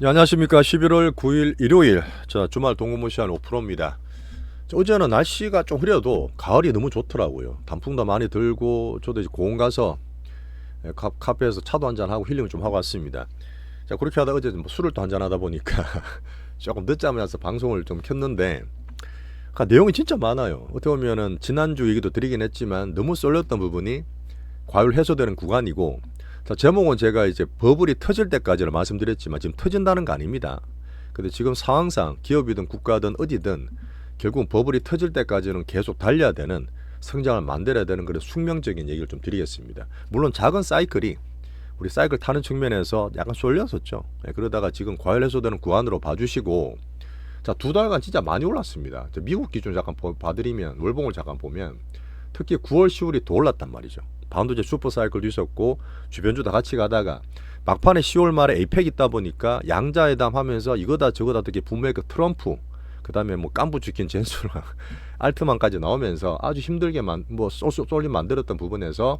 네, 안녕하십니까. 11월 9일 일요일 주말 동구무 시간 오프로입니다. 어제는 날씨가 좀 흐려도 가을이 너무 좋더라고요. 단풍도 많이 들고 저도 이제 공원 가서 카페에서 차도 한잔하고 힐링을 좀 하고 왔습니다. 자, 그렇게 하다 어제 뭐 술을 또 한잔하다 보니까 조금 늦잠을 서 방송을 좀 켰는데 내용이 진짜 많아요. 어떻게 보면은 지난주 얘기도 드리긴 했지만 너무 쏠렸던 부분이 과열 해소되는 구간이고, 자, 제목은 제가 이제 버블이 터질 때까지를 말씀드렸지만 지금 터진다는 거 아닙니다. 근데 지금 상황상 기업이든 국가든 어디든 결국 버블이 터질 때까지는 계속 달려야 되는, 성장을 만들어야 되는 그런 숙명적인 얘기를 좀 드리겠습니다. 물론 작은 사이클이 우리 사이클 타는 측면에서 약간 쏠렸었죠. 그러다가 지금 과열 해소되는 구간으로 봐주시고, 자, 두 달간 진짜 많이 올랐습니다. 미국 기준 잠깐 봐드리면, 월봉을 잠깐 보면 특히 9월 10월이 더 올랐단 말이죠. 반도체 슈퍼사이클도 있었고 주변주 다 같이 가다가 막판에 10월 말에 에이펙 있다 보니까 양자회담 하면서 이거다 저거다 되게 분명히 트럼프, 그 다음에 뭐 깐부 지킨 젠수랑 알트만까지 나오면서 아주 힘들게 쏠림 만들었던 부분에서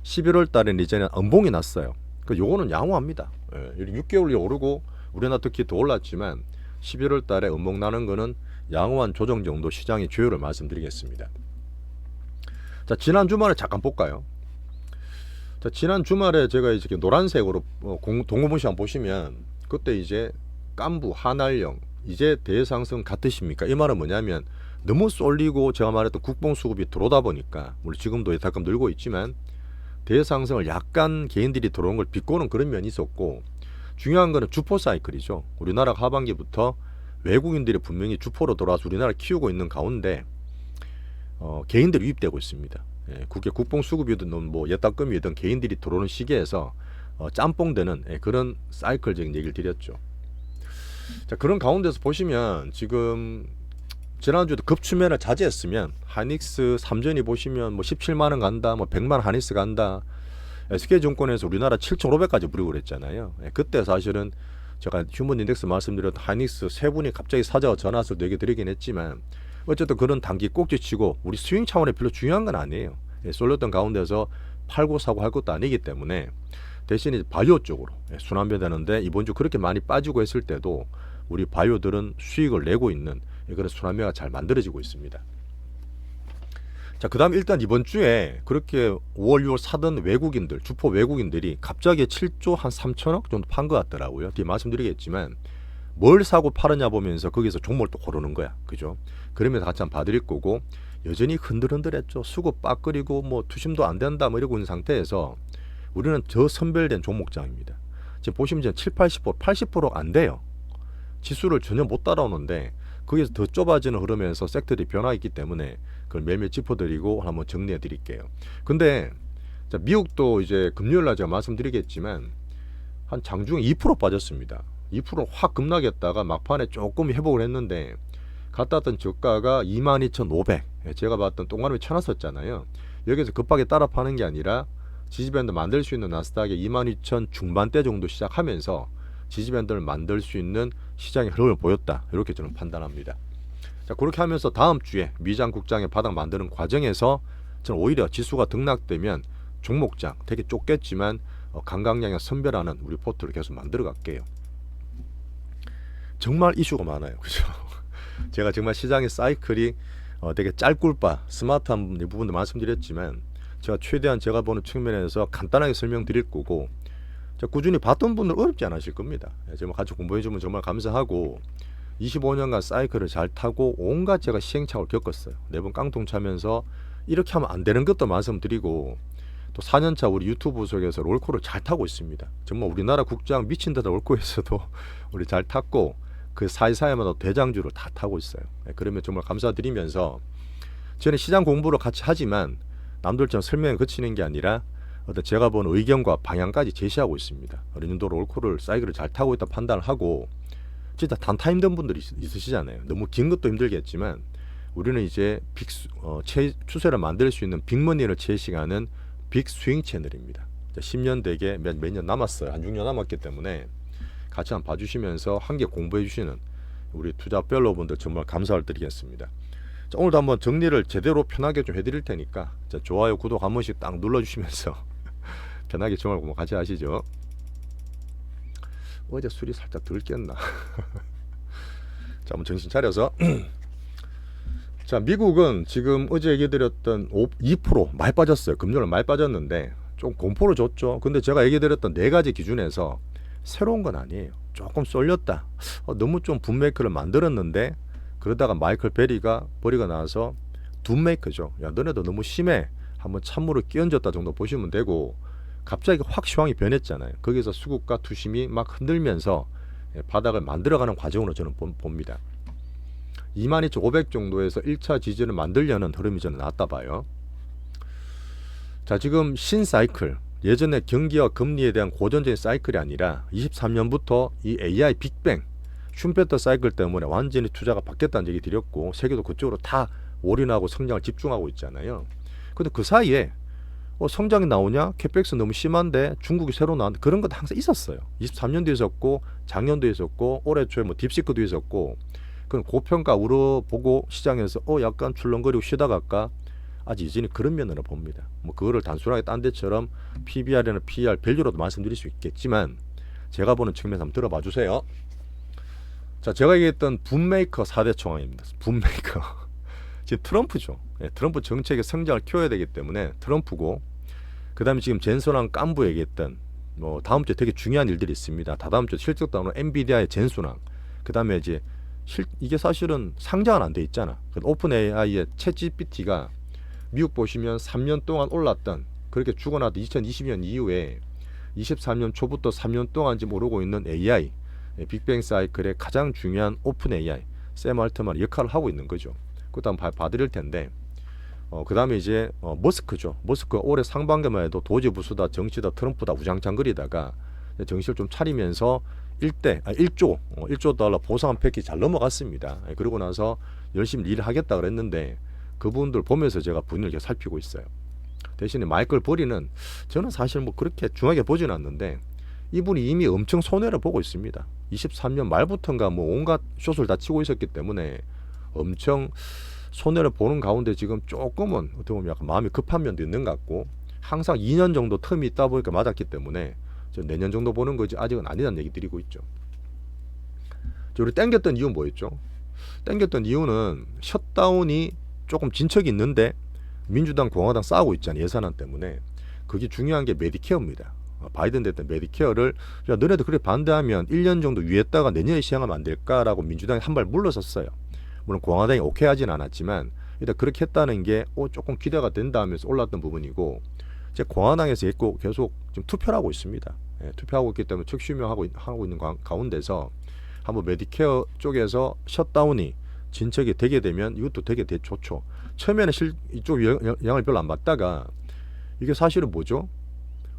11월 달에는 이제는 음봉이 났어요. 요거는 양호합니다. 6개월이 오르고 우리나라 특히 더 올랐지만 11월 달에 음봉 나는 거는 양호한 조정 정도 시장의 조율을 말씀드리겠습니다. 자, 지난 주말에 잠깐 볼까요? 자, 지난 주말에 제가 이제 노란색으로 동호분 시간 보시면 그때 이제 깐부, 한알령 이제 대상승 같으십니까? 이 말은 뭐냐면 너무 쏠리고 제가 말했던 국뽕 수급이 들어오다 보니까 우리 지금도 가끔 늘고 있지만 대상승을 약간 개인들이 들어온 걸 비꼬는 그런 면이 있었고, 중요한 거는 주포 사이클이죠. 우리나라 하반기부터 외국인들이 분명히 주포로 돌아와서 우리나라 키우고 있는 가운데 개인들이 유입되고 있습니다. 국회 국뽕 수급이든 뭐 예탁금이든 개인들이 들어오는 시기에서 짬뽕되는 그런 사이클적인 얘기를 드렸죠. 자, 그런 가운데서 보시면 지금 지난주에도 급추매를 자제했으면 하이닉스 3전이 보시면 뭐 17만원 간다, 뭐 100만원 하이닉스 간다. SK증권에서 우리나라 7,500까지 부르고 그랬잖아요. 그때 사실은 제가 휴먼 인덱스 말씀드렸던 하이닉스 세 분이 갑자기 사자가 전화 와서 얘기 드리긴 했지만 어쨌든 그런 단기 꼭지치고 우리 스윙 차원에 별로 중요한 건 아니에요. 쏠렸던 가운데서 팔고 사고 할 것도 아니기 때문에 대신 이제 바이오 쪽으로 순환매되는데, 이번 주 그렇게 많이 빠지고 했을 때도 우리 바이오들은 수익을 내고 있는 그런 순환매가 잘 만들어지고 있습니다. 자, 그 다음 일단 이번 주에 그렇게 5월 6월 사던 외국인들, 주포 외국인들이 갑자기 7조 한 3천억 정도 판 것 같더라고요. 뒤에 말씀드리겠지만 뭘 사고 팔느냐 보면서 거기서 종목을 또 고르는 거야. 그죠? 그러면서 같이 한번 봐드릴 거고, 여전히 흔들흔들했죠. 수급 빠끄리고 뭐 투심도 안 된다 뭐 이러고 있는 상태에서 우리는 저선별된 종목장입니다. 지금 보시면 이제 7, 80%, 80%가 안 돼요. 지수를 전혀 못 따라오는데 거기서 더 좁아지는 흐름에서 섹터들이 변화가 있기 때문에 그걸 매일 짚어드리고 한번 정리해 드릴게요. 근데 자, 미국도 이제 금요일날 제가 말씀드리겠지만 한 장중에 2% 빠졌습니다. 2% 확 급락했다가 막판에 조금 회복을 했는데 갔다 왔던 저가가 22,500, 제가 봤던 동그라미 쳐놨었잖아요. 여기서 급하게 따라 파는 게 아니라 지지밴드 만들 수 있는 나스닥에 22,000 중반대 정도 시작하면서 지지밴드를 만들 수 있는 시장의 흐름을 보였다, 이렇게 저는 판단합니다. 자, 그렇게 하면서 다음 주에 미장 국장의 바닥 만드는 과정에서 저는 오히려 지수가 등락되면 종목장 되게 좁겠지만 강강량약 선별하는 우리 포트를 계속 만들어 갈게요. 정말 이슈가 많아요. 그죠? 제가 정말 시장의 사이클이 되게 짤꿀바 스마트한 부분도 말씀드렸지만 제가 최대한 제가 보는 측면에서 간단하게 설명드릴 거고, 꾸준히 봤던 분들 어렵지 않으실 겁니다. 정말 같이 공부해주면 정말 감사하고, 25년간 사이클을 잘 타고 온갖 제가 시행착오를 겪었어요. 매번 깡통 차면서 이렇게 하면 안 되는 것도 말씀드리고, 또 4년차 우리 유튜브 속에서 롤코를 잘 타고 있습니다. 정말 우리나라 국장 미친 듯한 롤코에서도 우리 잘 탔고 그 사이사이마다 대장주를 다 타고 있어요. 그러면 정말 감사드리면서 저는 시장 공부를 같이 하지만 남들처럼 설명에 그치는 게 아니라 어떤 제가 본 의견과 방향까지 제시하고 있습니다. 어느 정도 롤코를 사이클을 잘 타고 있다 판단을 하고, 진짜 단타 힘든 분들이 있으시잖아요. 너무 긴 것도 힘들겠지만 우리는 이제 추세를 만들 수 있는 빅머니를 제시하는 빅 스윙 채널입니다. 10년 되게 몇 년 남았어요. 한 6년 남았기 때문에 같이 한번 봐주시면서 함께 공부해 주시는 우리 투자 펠로우분들 정말 감사를 드리겠습니다. 자, 오늘도 한번 정리를 제대로 편하게 좀 해드릴 테니까 좋아요, 구독 한 번씩 딱 눌러주시면서 편하게 정말 공부 같이 하시죠. 어제 술이 살짝 덜 깼나. 자, 한번 정신 차려서. 자, 미국은 지금 어제 얘기드렸던 2% 많이 빠졌어요. 금요일 많이 빠졌는데 좀 공포를 줬죠. 근데 제가 얘기드렸던 네 가지 기준에서 새로운 건 아니에요. 조금 쏠렸다. 너무 좀 붐메이커를 만들었는데 그러다가 마이클 베리가 버리고 나서 둠메이커죠. 야, 너네도 너무 심해. 한번 찬물을 끼얹었다 정도 보시면 되고, 갑자기 확 시황이 변했잖아요. 거기서 수급과 투심이 막 흔들면서 바닥을 만들어가는 과정으로 저는 봅니다. 22,500 정도에서 1차 지지를 만들려는 흐름이 저는 나왔다 봐요. 자, 지금 신사이클, 예전에 경기와 금리에 대한 고전적인 사이클이 아니라 23년부터 이 AI 빅뱅 슈페터 사이클 때문에 완전히 투자가 바뀌었다는 얘기 드렸고, 세계도 그쪽으로 다 올인하고 성장을 집중하고 있잖아요. 근데 그 사이에 성장이 나오냐? 캐펙스 너무 심한데 중국이 새로 나온 그런 건 항상 있었어요. 23년도 있었고 작년도 있었고 올해 초에 뭐 딥시크도 있었고, 그건 고평가 우러보고 시장에서 약간 출렁거리고 쉬다 갈까? 아직 여전히 그런 면으로 봅니다. 뭐 그거를 단순하게 딴 데처럼 PBR이나 PER 밸류로도 말씀드릴 수 있겠지만, 제가 보는 측면에서 한번 들어봐 주세요. 자, 제가 얘기했던 붐메이커 4대 총황입니다. 붐메이커. 지금 트럼프죠. 트럼프 정책의 성장을 키워야 되기 때문에 트럼프고, 그 다음에 지금 젠슨왕 깐부 얘기했던 뭐 다음 주에 되게 중요한 일들이 있습니다. 다다음 주에 실적 나오는 엔비디아의 젠슨왕, 그 다음에 이제 이게 사실은 상장은 안 돼 있잖아. 오픈 AI의 챗 GPT가 미국 보시면 3년 동안 올랐던, 그렇게 죽어나도 2020년 이후에 23년 초부터 3년 동안 지금 오르고 있는 AI 빅뱅 사이클의 가장 중요한 오픈 AI 샘 알트만 역할을 하고 있는 거죠. 그것도 한번 봐드릴 텐데, 그 다음에 이제 머스크죠. 머스크가 올해 상반기만 해도 도지 부수다 정치다 트럼프다 우장창거리다가 정신을 좀 차리면서 1조 달러 보상 패키지 잘 넘어갔습니다. 그러고 나서 열심히 일을 하겠다 그랬는데, 그분들 보면서 제가 분위기를 살피고 있어요. 대신에 마이클 버리는 저는 사실 뭐 그렇게 중하게 보지는 않는데, 이분이 이미 엄청 손해를 보고 있습니다. 23년 말부터인가 뭐 온갖 숏을 다 치고 있었기 때문에 엄청 손해를 보는 가운데 지금 조금은 어떻게 보면 약간 마음이 급한 면도 있는 것 같고, 항상 2년 정도 텀이 있다 보니까 맞았기 때문에 저 내년 정도 보는 거지 아직은 아니라는 얘기 드리고 있죠. 우리 땡겼던 이유는 뭐였죠? 땡겼던 이유는 셧다운이 조금 진척이 있는데 민주당 공화당 싸우고 있잖아요. 예산안 때문에. 그게 중요한 게 메디케어입니다. 바이든 대통령 메디케어를, 야, 너네들 그렇게 반대하면 1년 정도 위했다가 내년에 시행하면 안 될까라고 민주당이 한 발 물러섰어요. 물론 공화당이 오케이 하진 않았지만 일단 그렇게 했다는 게 조금 기대가 된다 하면서 올랐던 부분이고, 이제 공화당에서 계속 지금 투표를 하고 있습니다. 투표하고 있기 때문에 하고 있는 가운데서 한번 메디케어 쪽에서 셧다운이 진척이 되게 되면 이것도 되게 좋죠. 처음에는 이쪽 영향을 별로 안 받다가 이게 사실은 뭐죠?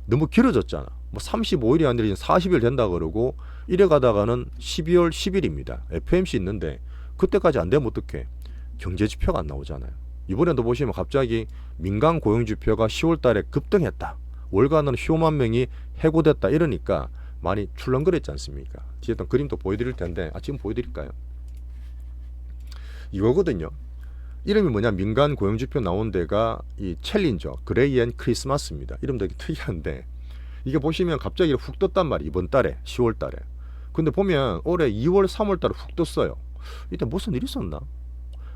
너무 길어졌잖아. 뭐 35일이 아니라 40일 된다 그러고 이래 가다가는 12월 10일입니다. FMC 있는데 그때까지 안 되면 어떡해? 경제 지표가 안 나오잖아요. 이번에도 보시면 갑자기 민간 고용 지표가 10월 달에 급등했다. 월간으로 15만 명이 해고됐다. 이러니까 많이 출렁거렸지 않습니까? 뒤에 어떤 그림도 보여드릴 텐데, 지금 보여드릴까요? 이거거든요. 이름이 뭐냐, 민간 고용지표 나온 데가 이 챌린저 그레이 앤 크리스마스입니다. 이름도 되게 특이한데, 이게 보시면 갑자기 훅 떴단 말이에요. 이번 달에 10월 달에. 근데 보면 올해 2월 3월 달에 훅 떴어요. 이때 무슨 일이 있었나?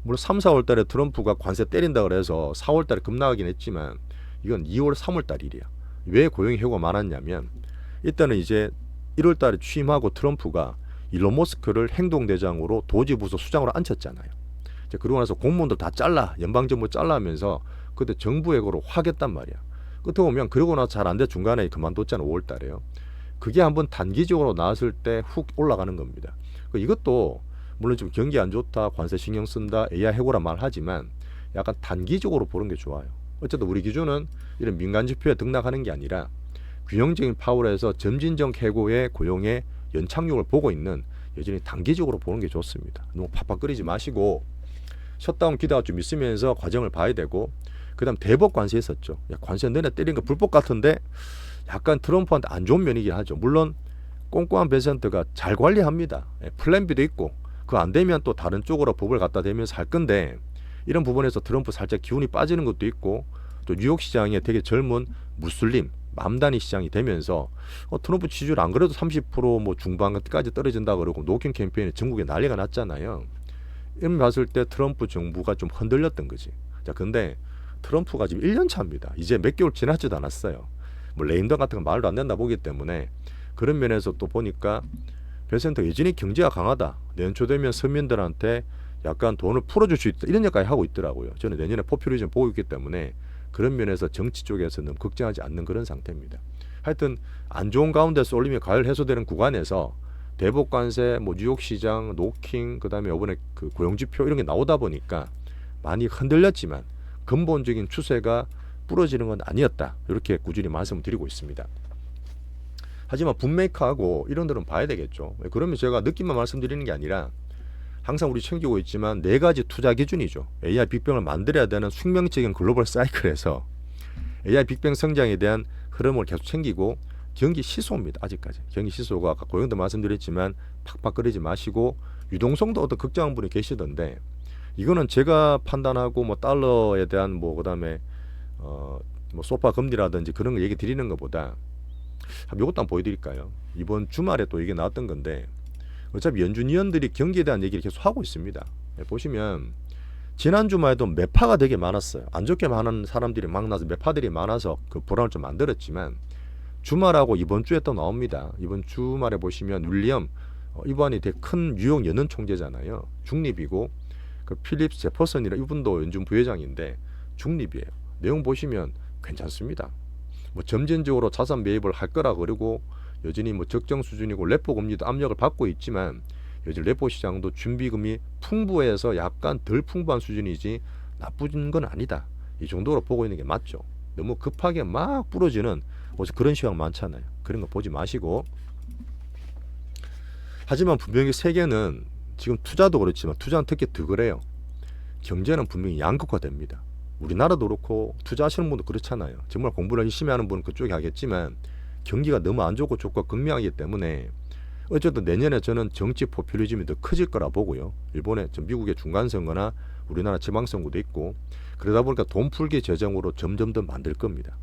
물론 3, 4월 달에 트럼프가 관세 때린다 그래서 4월 달에 급락하긴 했지만 이건 2월 3월 달 일이야. 왜 고용 해고가 많았냐면, 이때는 이제 1월 달에 취임하고 트럼프가 일론 머스크를 행동대장으로 도지부서 수장으로 앉혔잖아요. 그러고 나서 공무원들 다 잘라, 연방정부 잘라면서 그때 정부 해고로 확 했단 말이야. 끝에 보면 그러고 나서 잘 안 돼 중간에 그만뒀잖아. 5월 달에요. 그게 한번 단기적으로 나왔을 때 훅 올라가는 겁니다. 이것도 물론 좀 경기 안 좋다, 관세 신경 쓴다, AI 해고란 말 하지만 약간 단기적으로 보는 게 좋아요. 어쨌든 우리 기준은 이런 민간 지표에 등락하는 게 아니라 균형적인 파월에서 점진적 해고의 고용의 연착륙을 보고 있는, 여전히 단기적으로 보는 게 좋습니다. 너무 팍팍거리지 마시고 셧다운 기대가 좀 있으면서 과정을 봐야 되고, 그 다음 대법 관세 있었죠. 야, 관세 너네 때린 거 불법 같은데 약간 트럼프한테 안 좋은 면이긴 하죠. 물론 꼼꼼한 베센트가 잘 관리합니다. 플랜 B도 있고, 그거 안 되면 또 다른 쪽으로 법을 갖다 대면서 할 건데, 이런 부분에서 트럼프 살짝 기운이 빠지는 것도 있고, 또 뉴욕 시장에 되게 젊은 무슬림 맘다니 시장이 되면서 트럼프 지지율 안 그래도 30%뭐 중반까지 떨어진다 그러고 노경 캠페인이 전국에 난리가 났잖아요. 이런 봤을 때 트럼프 정부가 좀 흔들렸던 거지. 자, 근데 트럼프가 지금 1년 차입니다. 이제 몇 개월 지나지도 않았어요. 뭐 레임덕 같은 건 말도 안 된다 보기 때문에 그런 면에서 또 보니까 벨센터 여전히 경제가 강하다. 내년 초 되면 서민들한테 약간 돈을 풀어줄 수 있다. 이런 역까지 하고 있더라고요. 저는 내년에 포퓰리즘 보고 있기 때문에 그런 면에서 정치 쪽에서는 걱정하지 않는 그런 상태입니다. 하여튼 안 좋은 가운데서 올리면 과열 해소되는 구간에서 대북 관세, 뭐 뉴욕 시장, 노킹, 그다음에 이번에 그 고용지표 이런 게 나오다 보니까 많이 흔들렸지만 근본적인 추세가 부러지는 건 아니었다. 이렇게 꾸준히 말씀을 드리고 있습니다. 하지만 북메이커하고 이런 데는 봐야 되겠죠. 그러면 제가 느낌만 말씀드리는 게 아니라 항상 우리 챙기고 있지만 네 가지 투자 기준이죠. AI 빅뱅을 만들어야 되는 숙명적인 글로벌 사이클에서 AI 빅뱅 성장에 대한 흐름을 계속 챙기고 경기 시소입니다. 아직까지 경기 시소가 아까 고영도 말씀드렸지만 팍팍 끓이지 마시고 유동성도 어떤 걱정한 분이 계시던데 이거는 제가 판단하고 뭐 달러에 대한 뭐 그다음에 뭐 소파 금리라든지 그런 거 얘기 드리는 것보다 이것도 한번 보여드릴까요? 이번 주말에 또 이게 나왔던 건데 어차피 연준 위원들이 경기에 대한 얘기를 계속 하고 있습니다. 보시면 지난 주말에도 매파가 되게 많았어요. 안 좋게 많은 사람들이 막 나서 매파들이 많아서 그 불안을 좀 만들었지만 주말하고 이번 주에 또 나옵니다. 이번 주말에 보시면 윌리엄 이번이 되게 큰 뉴욕 연은 총재잖아요. 중립이고 그 필립 제퍼슨이라 이분도 연준 부회장인데 중립이에요. 내용 보시면 괜찮습니다. 뭐 점진적으로 자산 매입을 할 거라 그러고 여전히 뭐 적정 수준이고 레포 금리도 압력을 받고 있지만 요즘 레포 시장도 준비금이 풍부해서 약간 덜 풍부한 수준이지 나쁜 건 아니다. 이 정도로 보고 있는 게 맞죠. 너무 급하게 막 부러지는 그런 시황 많잖아요. 그런 거 보지 마시고. 하지만 분명히 세계는 지금 투자도 그렇지만 투자는 특히 더 그래요. 경제는 분명히 양극화됩니다. 우리나라도 그렇고 투자하시는 분도 그렇잖아요. 정말 공부를 열심히 하는 분은 그쪽에 하겠지만 경기가 너무 안 좋고 조건 극명하기 때문에 어쨌든 내년에 저는 정치 포퓰리즘이 더 커질 거라 보고요. 일본의 미국의 중간선거나 우리나라 지방선거도 있고 그러다 보니까 돈 풀기 재정으로 점점 더 만들 겁니다.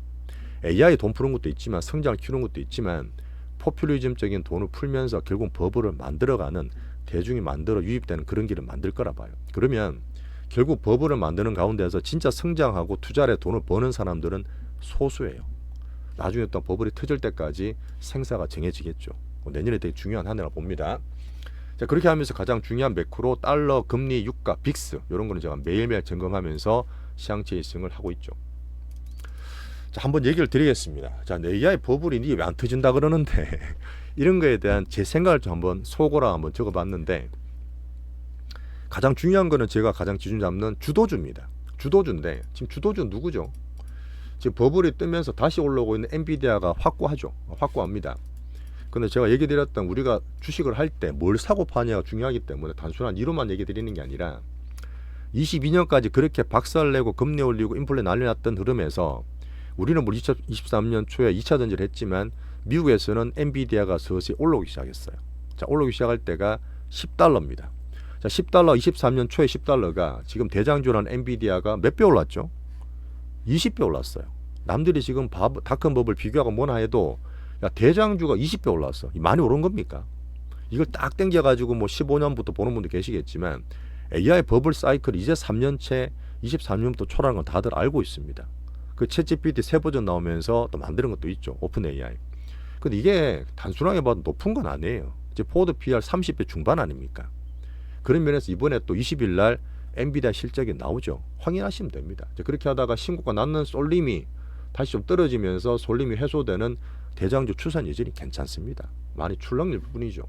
AI 돈 푸는 것도 있지만 성장을 키우는 것도 있지만 포퓰리즘적인 돈을 풀면서 결국 버블을 만들어가는 대중이 만들어 유입되는 그런 길을 만들 거라 봐요. 그러면 결국 버블을 만드는 가운데서 진짜 성장하고 투자에 돈을 버는 사람들은 소수예요. 나중에 또 버블이 터질 때까지 생사가 정해지겠죠. 내년에 되게 중요한 한 해라 봅니다. 자, 그렇게 하면서 가장 중요한 매크로 달러, 금리, 유가, 빅스 이런 거는 제가 매일매일 점검하면서 시장 체이싱을 하고 있죠. 자, 한번 얘기를 드리겠습니다. 자, AI 버블이 왜 안 터진다 그러는데 이런 거에 대한 제 생각을 좀 한번 속어라 한번 적어봤는데 가장 중요한 거는 제가 가장 기준 잡는 주도주입니다. 주도주인데 지금 주도주 누구죠? 지금 버블이 뜨면서 다시 올라오고 있는 엔비디아가 확고하죠. 확고합니다. 근데 제가 얘기 드렸던 우리가 주식을 할 때 뭘 사고 파냐가 중요하기 때문에 단순한 이론만 얘기 드리는 게 아니라 22년까지 그렇게 박살내고 금리 올리고 인플레 난리 났던 흐름에서 우리는 뭐 2023년 초에 2차 전지를 했지만 미국에서는 엔비디아가 서서히 올라오기 시작했어요. 자, 올라오기 시작할 때가 10달러입니다. 자, 10달러 23년 초에 10달러가 지금 대장주라는 엔비디아가 몇 배 올랐죠? 20배 올랐어요. 남들이 지금 닷컴버블 비교하고 뭐나 해도 야, 대장주가 20배 올랐어. 많이 오른 겁니까? 이걸 딱 땡겨가지고 뭐 15년부터 보는 분도 계시겠지만 AI 버블 사이클 이제 3년째 23년부터 초라는 건 다들 알고 있습니다. 그 챗GPT 새 버전 나오면서 또 만드는 것도 있죠. 오픈 AI. 근데 이게 단순하게 봐도 높은 건 아니에요. 이제 포워드 PR 30배 중반 아닙니까? 그런 면에서 이번에 또 20일 날 엔비디아 실적이 나오죠. 확인하시면 됩니다. 그렇게 하다가 신고가 났는 쏠림이 다시 좀 떨어지면서 쏠림이 해소되는 대장주 추산 여전히 괜찮습니다. 많이 출렁일 뿐이죠.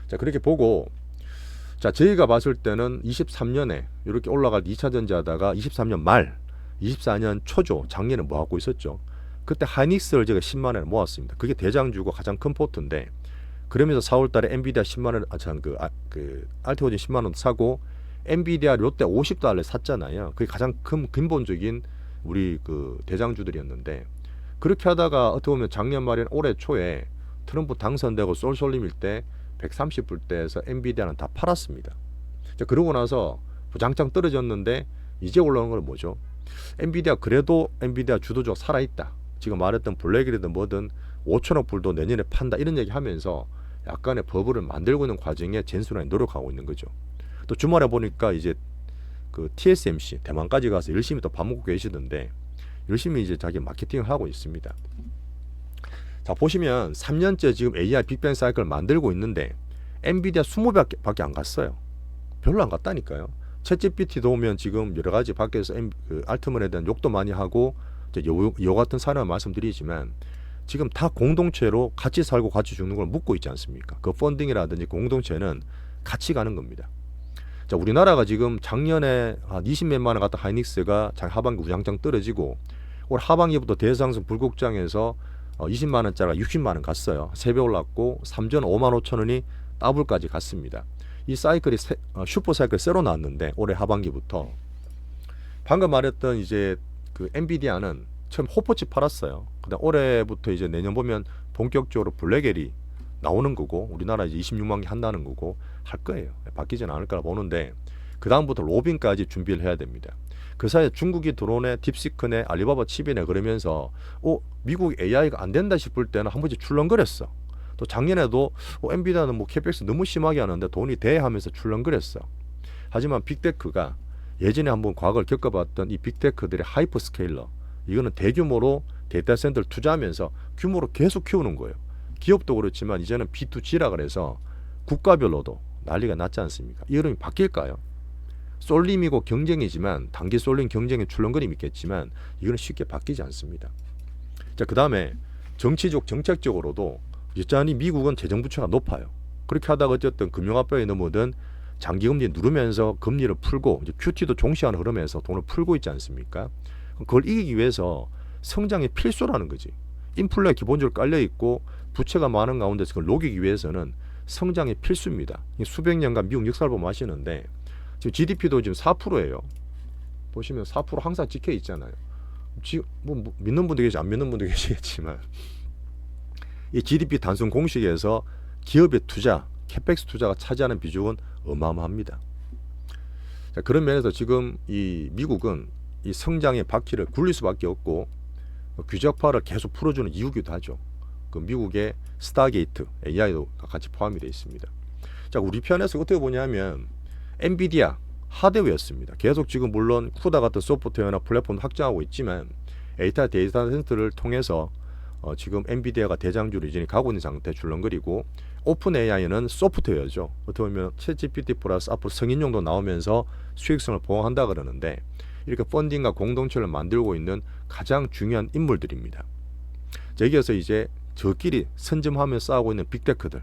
자, 그렇게 보고 자, 저희가 봤을 때는 23년에 이렇게 올라갈 2차 전지 하다가 23년 말 24년 초죠. 작년에 모았고 있었죠. 그때 하이닉스를 제가 10만 원에 모았습니다. 그게 대장주고 가장 큰 포트인데 그러면서 4월 달에 엔비디아 10만 원 그 알테오진 10만 원 사고 엔비디아 롯데 50달러에 샀잖아요. 그게 가장 큰 근본적인 우리 그 대장주들이었는데 그렇게 하다가 어떻게 보면 작년 말인 올해 초에 트럼프 당선되고 쏠쏠림일 때 130불대에서 엔비디아는 다 팔았습니다. 자, 그러고 나서 부장창 떨어졌는데 이제 올라오는 건 뭐죠? 엔비디아 그래도 엔비디아 주도주가 살아있다. 지금 말했던 블랙이든 뭐든 5천억 불도 내년에 판다 이런 얘기 하면서 약간의 버블을 만들고 있는 과정에 젠슨이 노력하고 있는 거죠. 또 주말에 보니까 이제 그 TSMC 대만까지 가서 열심히 또 밥 먹고 계시던데 열심히 이제 자기 마케팅을 하고 있습니다. 자, 보시면 3년째 지금 AI 빅뱅 사이클을 만들고 있는데 엔비디아 20배밖에 안 갔어요. 별로 안 갔다니까요. 챗GPT 도우면 지금 여러 가지 밖에서 알트만에 대한 욕도 많이 하고 요 같은 사례만 말씀드리지만 지금 다 공동체로 같이 살고 같이 죽는 걸 묻고 있지 않습니까? 그 펀딩이라든지 공동체는 같이 가는 겁니다. 자, 우리나라가 지금 작년에 한 20몇만 원 갔던 하이닉스가 하반기 우장장 떨어지고 올 하반기부터 대상승 불국장에서 20만 원짜리가 60만 원 갔어요. 3배 올랐고 3전 5만 5천 원이 더블까지 갔습니다. 이 사이클이 슈퍼 사이클 새로 나왔는데 올해 하반기부터 방금 말했던 이제 그 엔비디아는 처음 호퍼칩 팔았어요. 그다음 올해부터 이제 내년 보면 본격적으로 블랙엘이 나오는 거고 우리나라 이제 26만 개 한다는 거고 할 거예요. 바뀌지는 않을 거라 보는데 그 다음부터 로빈까지 준비를 해야 됩니다. 그 사이에 중국이 드론에 딥시크네 알리바바 칩이네 그러면서 미국 AI가 안 된다 싶을 때는 한 번씩 출렁거렸어. 또 작년에도 엔비디아는 뭐 캐펙스 너무 심하게 하는데 돈이 돼 하면서 출렁거렸어. 하지만 빅테크가 예전에 한번 과거를 겪어봤던 이 빅테크들의 하이퍼스케일러 이거는 대규모로 데이터 센터를 투자하면서 규모로 계속 키우는 거예요. 기업도 그렇지만 이제는 B2G라 그래서 국가별로도 난리가 났지 않습니까? 이 흐름이 바뀔까요? 쏠림이고 경쟁이지만 단기 쏠림 경쟁의 출렁거림이 있겠지만 이거는 쉽게 바뀌지 않습니다. 자, 그 다음에 정치적 정책적으로도 여전히 미국은 재정부채가 높아요. 그렇게 하다가 어쨌든 금융압박에 넘어든 장기금리 누르면서 금리를 풀고 이제 QT도 종시하는 흐름에서 돈을 풀고 있지 않습니까? 그걸 이기기 위해서 성장이 필수라는 거지. 인플레가 기본적으로 깔려 있고 부채가 많은 가운데서 그걸 녹이기 위해서는 성장이 필수입니다. 수백 년간 미국 역사를 보면 아시는데 지금 GDP도 지금 4%예요. 보시면 4% 항상 찍혀 있잖아요. 지금 뭐 믿는 분도 계시고 안 믿는 분도 계시겠지만 이 GDP 단순 공식에서 기업의 투자, 캐펙스 투자가 차지하는 비중은 어마어마합니다. 자, 그런 면에서 지금 이 미국은 이 성장의 바퀴를 굴릴 수밖에 없고 규제파를 계속 풀어주는 이유기도 하죠. 그 미국의 스타게이트 AI도 같이 포함이 되어 있습니다. 자, 우리 편에서 어떻게 보냐면 엔비디아 하드웨어였습니다. 계속 지금 물론 쿠다 같은 소프트웨어나 플랫폼도 확장하고 있지만 데이터 센터를 통해서 지금 엔비디아가 대장주로 이제 가고 있는 상태 줄렁거리고 오픈 AI는 소프트웨어죠. 어떻게 보면 챗GPT 플러스 앞으로 성인용도 나오면서 수익성을 보강한다 그러는데 이렇게 펀딩과 공동체를 만들고 있는 가장 중요한 인물들입니다. 여기에서 이제 저끼리 선점하며 싸우고 있는 빅테크들,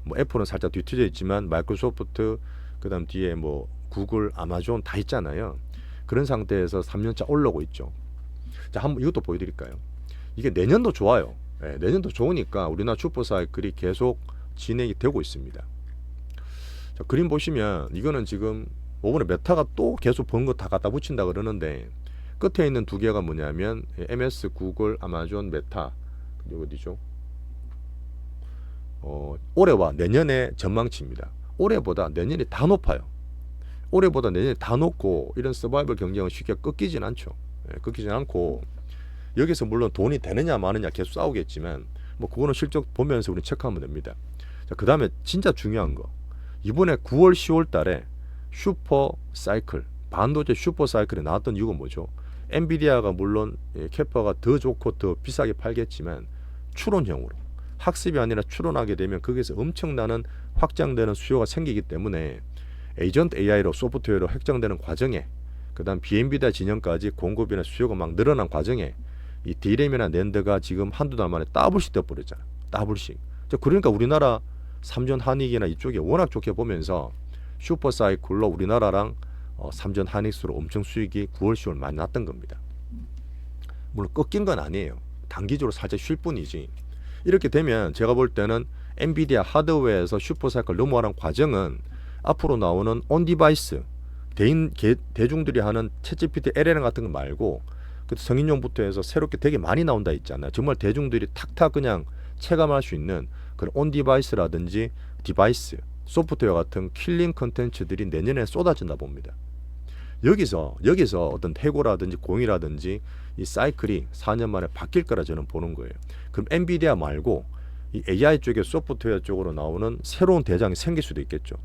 뭐 애플은 살짝 뒤쳐져 있지만 마이크로소프트, 그다음 뒤에 뭐 구글, 아마존 다 있잖아요. 그런 상태에서 3년차 올라오고 있죠. 자, 한번 이것도 보여드릴까요? 이게 내년도 좋아요. 네, 내년도 좋으니까 우리나라 슈퍼사이클이 계속 진행이 되고 있습니다. 자, 그림 보시면 이거는 지금 이번에 메타가 또 계속 번 거 다 갖다 붙인다 그러는데 끝에 있는 두 개가 뭐냐면 MS, 구글, 아마존, 메타 여기 어디죠? 올해와 내년의 전망치입니다. 올해보다 내년이 다 높아요. 올해보다 내년이 다 높고 이런 서바이벌 경쟁은 쉽게 꺾이진 않죠. 꺾이진 않고 여기서 물론 돈이 되느냐 마느냐 계속 싸우겠지만 뭐 그거는 실적 보면서 우리 체크하면 됩니다. 자, 그 다음에 진짜 중요한 거 이번에 9월 10월 달에 슈퍼 사이클 반도체 슈퍼 사이클에 나왔던 이유가 뭐죠? 엔비디아가 물론 캐파가 더 좋고 더 비싸게 팔겠지만 추론형으로 학습이 아니라 추론하게 되면 거기서 엄청나는 확장되는 수요가 생기기 때문에 에이전트 AI로 소프트웨어로 확장되는 과정에 그 다음 비엔비디아 진영까지 공급이나 수요가 막 늘어난 과정에 이 디램이나 낸드가 지금 한두 달 만에 더블씩 떠버렸잖아요. 더블씩. 그러니까 우리나라 삼전 한익이나 이쪽에 워낙 좋게 보면서 슈퍼 사이클로 우리나라랑 삼전 한익수로 엄청 수익이 9월 10월 많이 났던 겁니다. 물론 꺾인 건 아니에요. 단기적으로 살짝 쉴 뿐이지. 이렇게 되면 제가 볼 때는 엔비디아 하드웨어에서 슈퍼 사이클 넘어가는 과정은 앞으로 나오는 온 디바이스 대중들이 하는 챗GPT LLM 같은 거 말고 성인용부터 해서 새롭게 되게 많이 나온다 있잖아요. 정말 대중들이 탁탁 그냥 체감할 수 있는 그런 온 디바이스라든지 디바이스 소프트웨어 같은 킬링 컨텐츠들이 내년에 쏟아진다 봅니다. 여기서 어떤 해고라든지 공이라든지 이 사이클이 4년 만에 바뀔 거라 저는 보는 거예요. 그럼 엔비디아 말고 이 AI 쪽에 소프트웨어 쪽으로 나오는 새로운 대장이 생길 수도 있겠죠.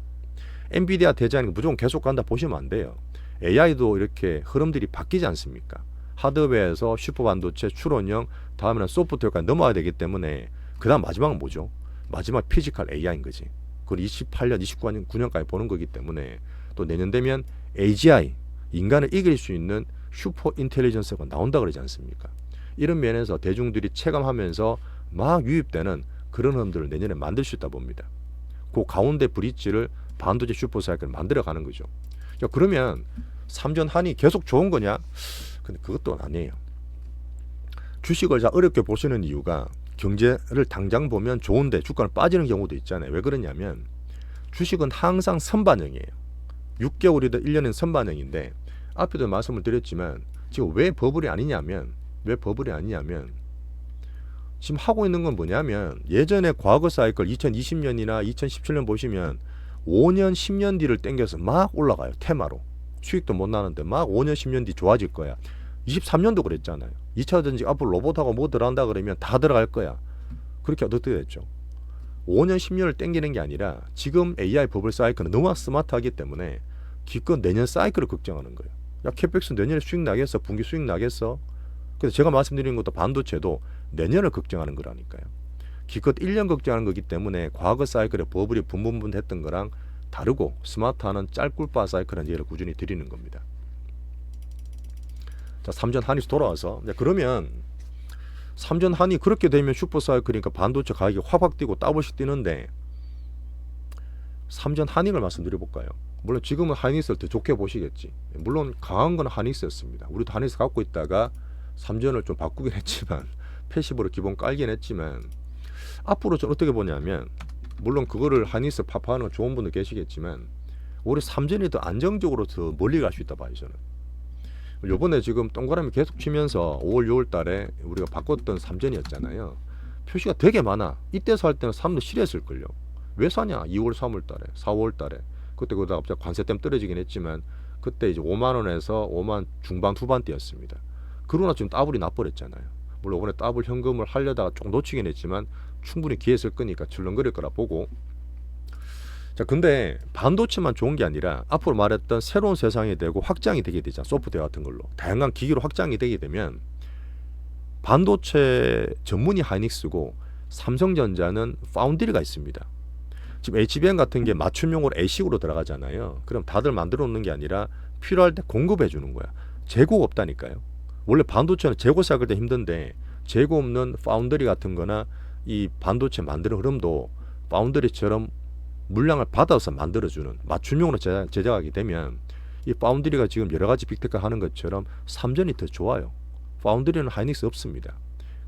엔비디아 대장이 무조건 계속 간다 보시면 안 돼요. AI도 이렇게 흐름들이 바뀌지 않습니까? 하드웨어에서 슈퍼반도체 추론형, 다음에는 소프트웨어까지 넘어야 되기 때문에 그 다음 마지막은 뭐죠? 마지막 피지컬 AI인 거지. 그걸 28년, 29년까지 보는 거기 때문에 또 내년 되면 AGI, 인간을 이길 수 있는 슈퍼 인텔리전스가 나온다 그러지 않습니까? 이런 면에서 대중들이 체감하면서 막 유입되는 그런 흐름들을 내년에 만들 수 있다 봅니다. 그 가운데 브릿지를 반도체 슈퍼사이클을 만들어가는 거죠. 야, 그러면 삼전한이 계속 좋은 거냐? 근데 그것도 아니에요. 주식을 자 어렵게 보시는 이유가 경제를 당장 보면 좋은데 주가는 빠지는 경우도 있잖아요. 왜 그러냐면 주식은 항상 선반영이에요. 6개월이든 1년은 선반영인데 앞에도 말씀을 드렸지만 지금 왜 버블이 아니냐면 지금 하고 있는 건 뭐냐면 예전에 과거 사이클 2020년이나 2017년 보시면 5년 10년 뒤를 땡겨서 막 올라가요. 테마로. 수익도 못 나는데 막 5년 10년 뒤 좋아질 거야. 23년도 그랬잖아요. 2차전지 앞으로 로봇하고 뭐 들어간다 그러면 다 들어갈 거야. 그렇게 어떻게 됐죠? 5년 10년을 땡기는 게 아니라 지금 AI 버블 사이클은 너무 스마트하기 때문에 기껏 내년 사이클을 걱정하는 거예요. 야, 캐펙스 내년에 수익 나겠어? 분기 수익 나겠어? 그래서 제가 말씀드리는 것도 반도체도 내년을 걱정하는 거라니까요. 기껏 1년 걱정하는 거기 때문에 과거 사이클에 버블이 분분분 했던 거랑 다르고 스마트하는 짤꿀바 사이클은 예를 꾸준히 드리는 겁니다. 자, 삼전 한이 돌아와서 그러면 삼전 한이 그렇게 되면 슈퍼 사이클이니까 반도체 가격이 확 뛰고 더블씩 뛰는데 삼전 한익을 말씀드려볼까요? 물론 지금은 하이닉스를 더 좋게 보시겠지. 물론 강한 건 하이닉스였습니다. 우리도 하이닉스 갖고 있다가 삼전을 좀 바꾸긴 했지만 패시브로 기본 깔긴 했지만 앞으로 좀 어떻게 보냐면 물론 그거를 하이닉스 파파하는 건 좋은 분도 계시겠지만 오히려 삼전이 더 안정적으로 더 멀리 갈 수 있다 봐요 저는. 요번에 지금 동그라미 계속 치면서 5월 6월 달에 우리가 바꿨던 삼전이었잖아요. 표시가 되게 많아. 이때 살 때는 사람도 싫어했을걸요. 왜 사냐? 2월 3월 달에 4월 달에 그때 그러다 갑자기 관세 때문에 떨어지긴 했지만 그때 이제 5만원에서 5만 중반 후반대였습니다. 그러나 지금 더블이 나버렸잖아요. 물론 이번에 더블 현금을 하려다가 조금 놓치긴 했지만 충분히 기회 있을 거니까 출렁거릴 거라 보고. 자, 근데 반도체만 좋은 게 아니라 앞으로 말했던 새로운 세상이 되고 확장이 되게 되잖아. 소프트웨어 같은 걸로 다양한 기기로 확장이 되게 되면 반도체 전문이 하이닉스고 삼성전자는 파운드리가 있습니다. 지금 HBM 같은 게 맞춤용으로 A식으로 들어가잖아요. 그럼 다들 만들어 놓는 게 아니라 필요할 때 공급해 주는 거야. 재고가 없다니까요. 원래 반도체는 재고 쌓을 때 힘든데 재고 없는 파운드리 같은 거나 이 반도체 만드는 흐름도 파운드리처럼 물량을 받아서 만들어주는 맞춤용으로 제작하게 되면 이 파운드리가 지금 여러 가지 빅테크 하는 것처럼 삼전이 더 좋아요. 파운드리는 하이닉스 없습니다.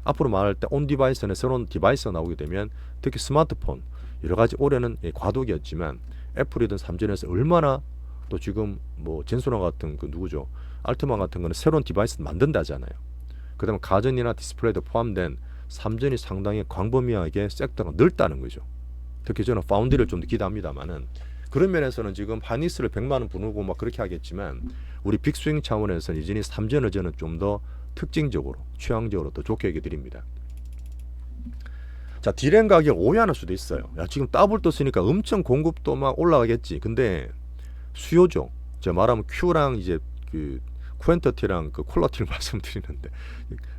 앞으로 말할 때 온 디바이스는 새로운 디바이스가 나오게 되면 특히 스마트폰 여러 가지 올해는 과도기였지만 애플이든 삼전에서 얼마나 또 지금 뭐 젠소나 같은 그 누구죠? 알트만 같은 거는 새로운 디바이스 만든다잖아요. 그다음에 가전이나 디스플레이도 포함된 삼전이 상당히 광범위하게 섹터가 넓다는 거죠. 특히 저는 파운드리를 좀 더 기대합니다만은 그런 면에서는 지금 하이닉스를 100만 원 부르고 막 그렇게 하겠지만 우리 빅스윙 차원에서는 이전이 삼전을 저는 좀 더 특징적으로 취향적으로 더 좋게 얘기 드립니다. 자, 디램 가격 오해하는 수도 있어요. 야, 지금 더블 떴으니까 엄청 공급도 막 올라가겠지. 근데 수요죠. 제가 말하면 Q랑 이제 그 퀸터티랑 그 퀄러티를 말씀드리는데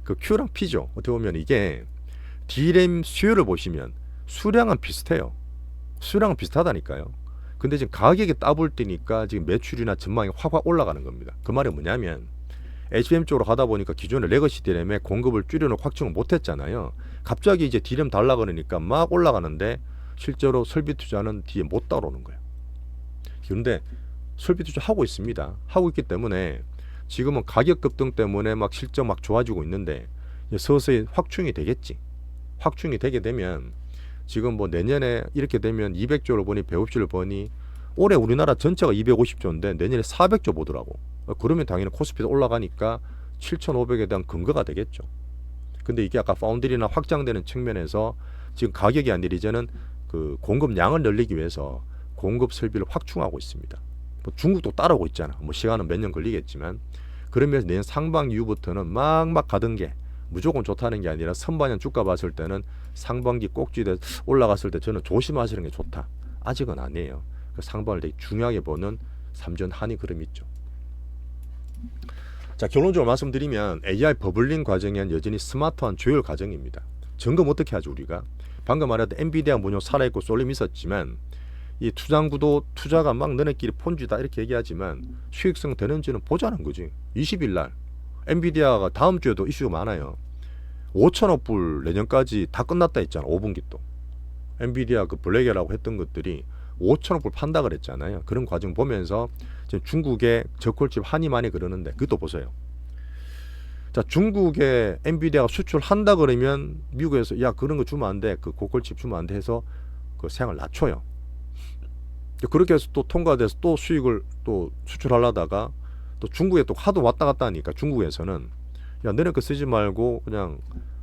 그 Q랑 P죠. 어떻게 보면 이게 디램 수요를 보시면 수량은 비슷해요. 수량은 비슷하다니까요. 근데 지금 가격이 더블 뛰니까 지금 매출이나 전망이 확 올라가는 겁니다. 그 말이 뭐냐면 HBM 쪽으로 가다 보니까 기존의 레거시 디램에 공급을 줄여놓고 확충을 못했잖아요. 갑자기 이제 디램 달라 그러니까 막 올라가는데 실제로 설비 투자는 뒤에 못 따라오는 거예요. 그런데 설비 투자 하고 있습니다. 하고 있기 때문에 지금은 가격 급등 때문에 막 실적 막 좋아지고 있는데 서서히 확충이 되겠지. 확충이 되게 되면 지금 뭐 내년에 이렇게 되면 200조를 보니 150조를 보니 올해 우리나라 전체가 250조인데 내년에 400조 보더라고. 그러면 당연히 코스피도 올라가니까 7,500에 대한 근거가 되겠죠. 근데 이게 아까 파운드리나 확장되는 측면에서 지금 가격이 아니라 이제는 그 공급량을 늘리기 위해서 공급 설비를 확충하고 있습니다. 뭐 중국도 따라오고 있잖아. 뭐 시간은 몇 년 걸리겠지만 그러면서 내년 상반기 이후부터는 막 가던 게 무조건 좋다는 게 아니라 선반년 주가 봤을 때는 상반기 꼭지대 올라갔을 때 저는 조심하시는 게 좋다. 아직은 아니에요. 그 상반을 되게 중요하게 보는 삼전 한이 그림이 있죠. 자, 결론적으로 말씀드리면 AI 버블링 과정엔 여전히 스마트한 조율 과정입니다. 점검 어떻게 하죠 우리가? 방금 말했던 엔비디아 문요 살아있고 쏠림 있었지만 이 투자구도 투자가 막 너네끼리 폰지다 이렇게 얘기하지만 수익성 되는지는 보자는 거지. 20일 날 엔비디아가 다음 주에도 이슈가 많아요. 5천억 불 내년까지 다 끝났다 했잖아. 5분기 또 엔비디아 그 블랙이라고 했던 것들이 5천억 불 판다 그랬잖아요. 그런 과정 보면서 지금 중국의 저콜칩 한이 많이 그러는데 그것도 보세요. 자, 중국에 엔비디아가 수출한다 그러면 미국에서 야 그런 거 주면 안 돼. 그 고퀄칩 주면 안 돼 해서 그 세양을 낮춰요. 그렇게 해서 또 통과돼서 또 수익을 또 수출하려다가 또 중국에 또 하도 왔다 갔다 하니까 중국에서는 야 너네 거 쓰지 말고 그냥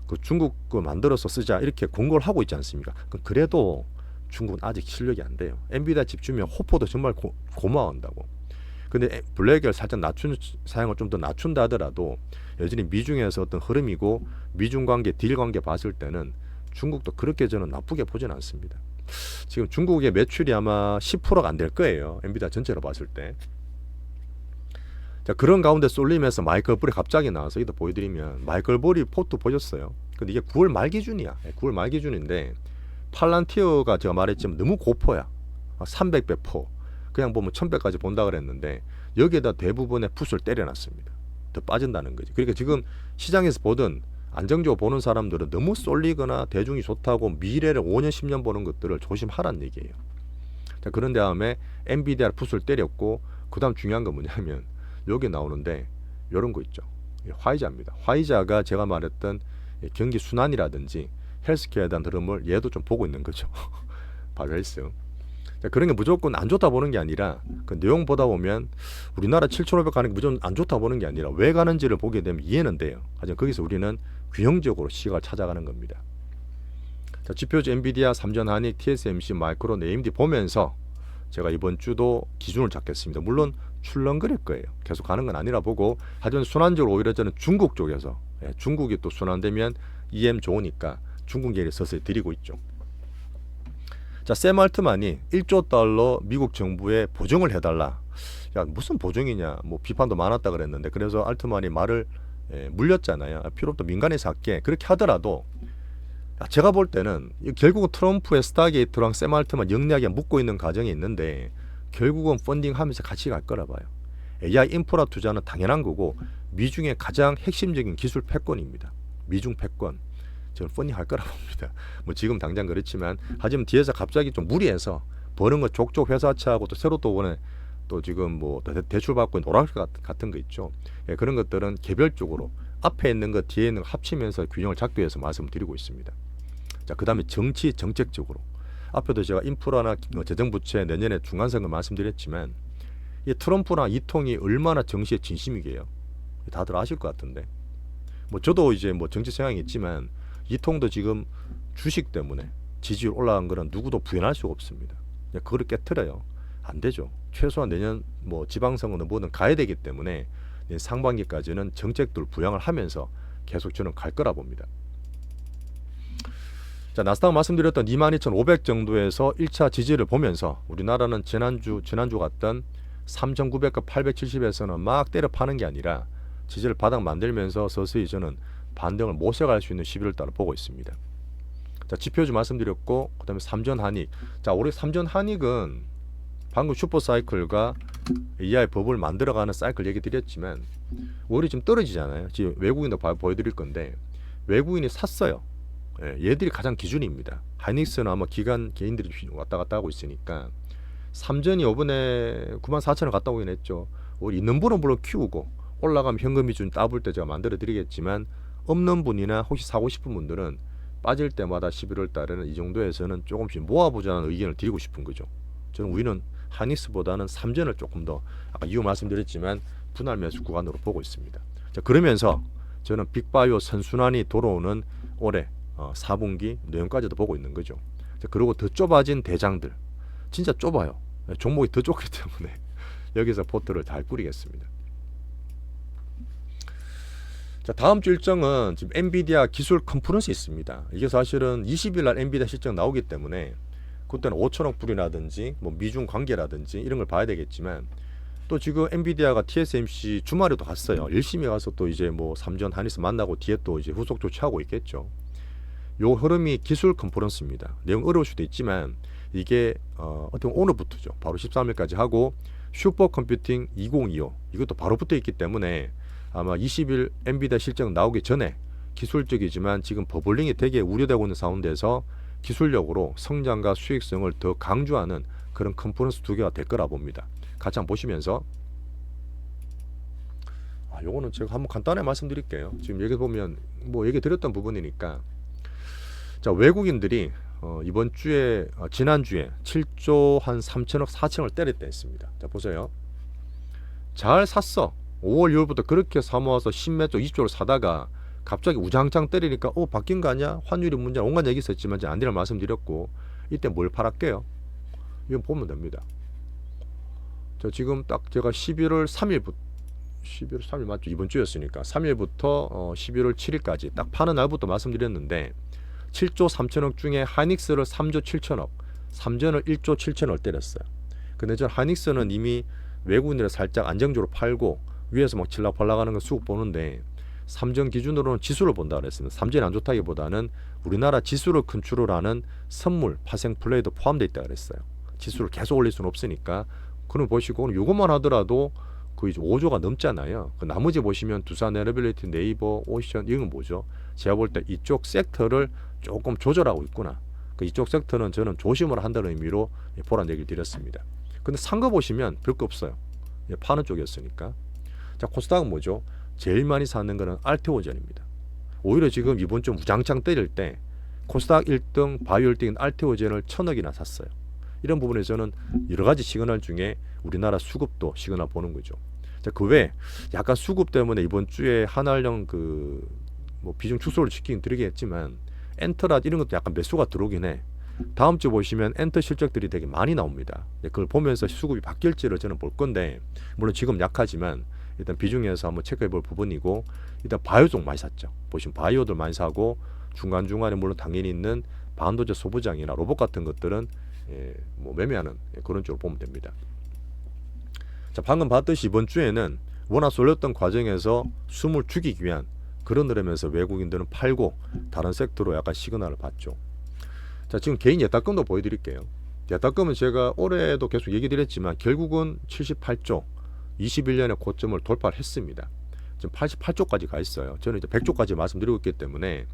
그 중국 거 만들어서 쓰자 이렇게 공고를 하고 있지 않습니까? 그래도 중국은 아직 실력이 안 돼요. 엔비디아 칩 주면 호포도 정말 고마워한다고. 근데 블랙을 살짝 낮춘 사양을 좀 더 낮춘다 하더라도 여전히 미중에서 어떤 흐름이고 미중 관계 딜 관계 봤을 때는 중국도 그렇게 저는 나쁘게 보진 않습니다. 지금 중국의 매출이 아마 10%가 안 될 거예요. 엔비디아 전체로 봤을 때. 자, 그런 가운데 쏠림에서 마이클 볼이 갑자기 나와서 이거 보여드리면 마이클 볼이 포트 보셨어요? 근데 이게 9월 말 기준이야. 9월 말 기준인데 팔란티어가 제가 말했지만 너무 고포야. 300배 포. 그냥 보면 1000배까지 본다 그랬는데 여기에다 대부분의 풋을 때려놨습니다. 더 빠진다는 거지. 그러니까 지금 시장에서 보든 안정적으로 보는 사람들은 너무 쏠리거나 대중이 좋다고 미래를 5년 10년 보는 것들을 조심하라는 얘기예요. 자, 그런 다음에 엔비디아 풋을 때렸고 그 다음 중요한 건 뭐냐면 여기 나오는데 이런 거 있죠. 화이자입니다. 화이자가 제가 말했던 경기 순환이라든지 헬스케어에 대한 흐름을 얘도 좀 보고 있는 거죠. 바벨스. 그런 게 무조건 안 좋다 보는 게 아니라 그 내용 보다 보면 우리나라 7,500 가는 게 무조건 안 좋다 보는 게 아니라 왜 가는지를 보게 되면 이해는 돼요. 하지만 거기서 우리는 균형적으로 시각을 찾아가는 겁니다. 자, 지표주 엔비디아, 삼전한익, TSMC, 마이크론, AMD 보면서 제가 이번 주도 기준을 잡겠습니다. 물론 출렁거릴 거예요. 계속 가는 건 아니라 보고 하지만 순환적으로 오히려 저는 중국 쪽에서 중국이 또 순환되면 EM 좋으니까 중국 얘기를 서서히 드리고 있죠. 자, 샘 알트만이 1조 달러 미국 정부에 보증을 해달라. 야, 무슨 보증이냐. 뭐 비판도 많았다 그랬는데 그래서 알트만이 말을 물렸잖아요. 필요 없다. 민간에서 할게. 그렇게 하더라도 제가 볼 때는 결국은 트럼프의 스타게이트랑 샘 알트만 영리하게 묶고 있는 과정이 있는데 결국은 펀딩하면서 같이 갈 거라 봐요. AI 인프라 투자는 당연한 거고 미중의 가장 핵심적인 기술 패권입니다. 미중 패권. 저는 펀딩할 거라 봅니다. 뭐 지금 당장 그렇지만 하지만 뒤에서 갑자기 좀 무리해서 버는 거 족족 회사차하고 또 새로 또 오늘 또 지금 뭐 대출 받고 있는 오락실 같은 거 있죠. 그런 것들은 개별적으로 앞에 있는 거 뒤에 있는 거 합치면서 균형을 작도해서 말씀드리고 있습니다. 자, 그다음에 정치 정책적으로 앞에도 제가 인프라나 재정부채 내년에 중간선거 말씀드렸지만 이 트럼프나 이통이 얼마나 정치에 진심이게요. 다들 아실 것 같은데 뭐 저도 이제 뭐 정치 성향이 있지만 이통도 지금 주식 때문에 지지율 올라간 거는 누구도 부인할 수가 없습니다. 그거를 깨트려요. 안 되죠. 최소한 내년 뭐 지방선거는 뭐든 가야 되기 때문에 상반기까지는 정책들 부양을 하면서 계속 저는 갈 거라 봅니다. 자, 나스닥 말씀드렸던 22,500 정도에서 1차 지지를 보면서 우리나라는 지난주 갔던 3,900과 870에서는 막 때려 파는 게 아니라 지지를 바닥 만들면서 서서히 저는 반등을 모셔갈 수 있는 11월 달을 보고 있습니다. 자, 지표주 말씀드렸고 그다음에 삼전한익. 자, 올해 삼전한익은 방금 슈퍼사이클과 AI 버블 만들어가는 사이클 얘기 드렸지만 오히려 지금 떨어지잖아요. 지금 외국인도 보여드릴 건데 외국인이 샀어요. 얘들이 가장 기준입니다. 하이닉스는 아마 기관 개인들이 왔다 갔다 하고 있으니까 삼전이 이번에 94,000원 갔다 오긴 했죠. 우리 있는 분은 물론 키우고 올라가면 현금 비중 따볼 때 제가 만들어 드리겠지만 없는 분이나 혹시 사고 싶은 분들은 빠질 때마다 11월 달에는 이 정도에서는 조금씩 모아보자는 의견을 드리고 싶은 거죠. 저는 우리는 하이닉스보다는 삼전을 조금 더 아까 이유 말씀드렸지만 분할 매수 구간으로 보고 있습니다. 자, 그러면서 저는 빅바이오 선순환이 돌아오는 올해 4분기 내용까지도 보고 있는 거죠. 자, 그리고 더 좁아진 대장들 진짜 좁아요. 종목이 더 좁기 때문에 여기서 포트를 잘 꾸리겠습니다. 자, 다음 주 일정은 지금 엔비디아 기술 컨퍼런스 있습니다. 이게 사실은 20일 날 엔비디아 실적 나오기 때문에 그때는 5천억 불이라든지 뭐 미중 관계라든지 이런 걸 봐야 되겠지만, 또 지금 엔비디아가 TSMC 주말에도 갔어요. 열심히 가서 또 이제 뭐 삼전 하니스 만나고 뒤에 또 이제 후속 조치하고 있겠죠. 요 흐름이 기술 컨퍼런스입니다. 내용 어려울 수도 있지만 이게 어떻게 보면 오늘부터죠. 바로 13일까지 하고 슈퍼컴퓨팅 2025 이것도 바로 붙어 있기 때문에 아마 20일 엔비디아 실적 나오기 전에 기술적이지만 지금 버블링이 되게 우려되고 있는 가운데서 기술력으로 성장과 수익성을 더 강조하는 그런 컨퍼런스 두 개가 될 거라 봅니다. 같이 한번 보시면서 요거는 제가 한번 간단하게 말씀드릴게요. 지금 여기 보면 뭐 얘기 드렸던 부분이니까, 자, 외국인들이 이번 주에 지난주에 7조 한 3천억 4천억을 때렸다 했습니다. 자, 보세요. 잘 샀어. 5월 6월부터 그렇게 사모아서 10몇 조 20조를 사다가 갑자기 우장창 때리니까 바뀐 거 아니야? 환율이 문제, 온갖 얘기 있었지만 제가 안 되는 말씀드렸고, 이때 뭘 팔았게요? 이건 보면 됩니다. 자, 지금 딱 제가 11월 3일 맞죠? 이번 주였으니까 3일부터 11월 7일까지 딱 파는 날부터 말씀드렸는데 7조 3천억 중에 하이닉스를 3조 7천억, 삼전을 1조 7천억을 때렸어요. 근데 저 하이닉스는 이미 외국인들을 살짝 안정적으로 팔고 위에서 막 칠락팔락 하는 거 수급 보는데, 삼전 기준으로는 지수를 본다 그랬습니다. 삼전이 안 좋다기보다는 우리나라 지수를 컨트롤하는 선물, 파생 플레이도 포함되어 있다 그랬어요. 지수를 계속 올릴 수는 없으니까. 그럼 보시고 이것만 하더라도 거의 5조가 넘잖아요. 그 나머지 보시면 두산 에너빌리티, 네이버, 오션 이건 뭐죠? 제가 볼 때 이쪽 섹터를 조금 조절하고 있구나. 그 이쪽 섹터는 저는 조심을 한다는 의미로 보란 얘기를 드렸습니다. 근데 산 거 보시면 별거 없어요. 파는 쪽이었으니까. 자, 코스닥은 뭐죠? 제일 많이 사는 거는 알테오젠입니다. 오히려 지금 이번 주 우장창 때릴 때 코스닥 1등, 바이오 1등인 알테오젠을 1,000억이나 샀어요. 이런 부분에서는 여러 가지 시그널 중에 우리나라 수급도 시그널 보는 거죠. 자, 그 외에 약간 수급 때문에 이번 주에 한알령 뭐 비중 축소를 시키긴 드리겠지만 엔터라 이런 것도 약간 매수가 들어오긴 해. 다음 주 보시면 엔터 실적들이 되게 많이 나옵니다. 그걸 보면서 수급이 바뀔지를 저는 볼 건데, 물론 지금 약하지만 일단 비중에서 한번 체크해 볼 부분이고, 일단 바이오 쪽 많이 샀죠. 보시면 바이오들 많이 사고, 중간중간에 물론 당연히 있는 반도체 소부장이나 로봇 같은 것들은 뭐 매매하는 그런 쪽으로 보면 됩니다. 자, 방금 봤듯이 이번 주에는 워낙 쏠렸던 과정에서 숨을 죽이기 위한 그런 흐름에서 외국인들은 팔고 다른 섹터로 약간 시그널을 봤죠. 자, 지금 개인 예탁금도 보여드릴게요. 예탁금은 제가 올해도 계속 얘기 드렸지만 결국은 78조 21년의 고점을 돌파를 했습니다. 지금 88조까지 가 있어요. 저는 이제 100조까지 말씀드리고 있기 때문에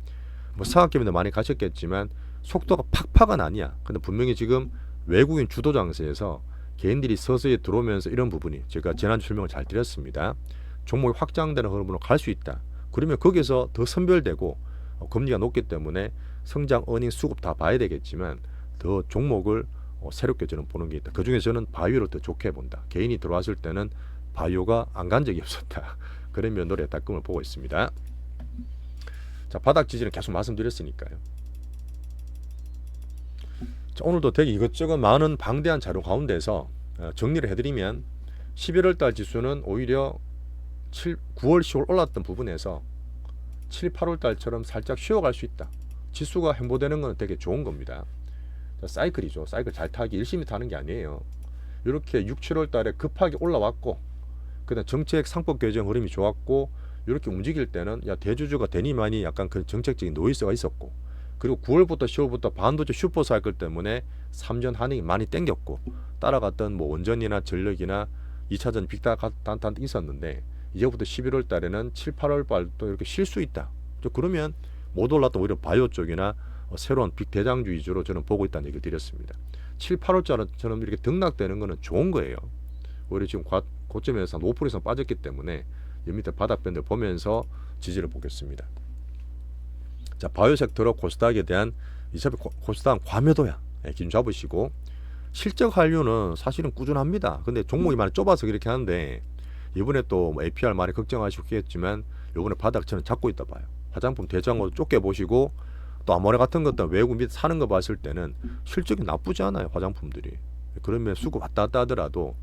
뭐 사학기에도 많이 가셨겠지만 속도가 팍팍은 아니야. 근데 분명히 지금 외국인 주도 장세에서 개인들이 서서히 들어오면서 이런 부분이 제가 지난주 설명을 잘 드렸습니다. 종목이 확장되는 흐름으로 갈 수 있다. 그러면 거기서 더 선별되고 금리가 높기 때문에 성장, 어닝, 수급 다 봐야 되겠지만 더 종목을 새롭게 저는 보는 게 있다. 그중에 저는 바이오를 더 좋게 본다. 개인이 들어왔을 때는 바이오가 안 간 적이 없었다. 그런 면으로 예탁금을 보고 있습니다. 자, 바닥 지지는 계속 말씀드렸으니까요. 자, 오늘도 되게 이것저것 많은 방대한 자료 가운데서 정리를 해드리면 11월달 지수는 오히려 9월, 10월 올랐던 부분에서 7, 8월달처럼 살짝 쉬어갈 수 있다. 지수가 행보되는 건 되게 좋은 겁니다. 자, 사이클이죠. 사이클 잘 타기 열심히 타는 게 아니에요. 이렇게 6, 7월달에 급하게 올라왔고 그다음 정책 상법 개정 흐름이 좋았고 이렇게 움직일 때는 대주주가 되니 많이 약간 그 정책적인 노이즈가 있었고, 그리고 9월부터 10월부터 반도체 슈퍼 사이클 때문에 3전 한익이 많이 땡겼고 따라갔던 뭐 원전이나 전력이나 2차전 빅데이터 단탄 있었는데 이제부터 11월 달에는 7, 8월 달도 이렇게 쉴 수 있다. 그러면 못 올랐던 오히려 바이오 쪽이나 새로운 빅대장주 위주로 저는 보고 있다는 얘기를 드렸습니다. 7, 8월달처럼 이렇게 등락되는 거는 좋은 거예요. 오히려 지금 고점에서 한 5% 이상 빠졌기 때문에 이 밑에 바닥밴드 보면서 지지를 보겠습니다. 자, 바이오 섹터로 코스닥에 대한 이차피 코스닥은 과매도야. 기준 잡으시고, 실적 한류는 사실은 꾸준합니다. 근데 종목이 많이 좁아서 그렇게 하는데 이번에 또 APR 많이 걱정하시겠지만 이번에 바닥 저는 잡고 있다 봐요. 화장품 대장으로 좁게 보시고 또 아모레 같은 것도 외국 밑 사는 거 봤을 때는 실적이 나쁘지 않아요. 화장품들이. 그러면 수급 왔다 갔다 하더라도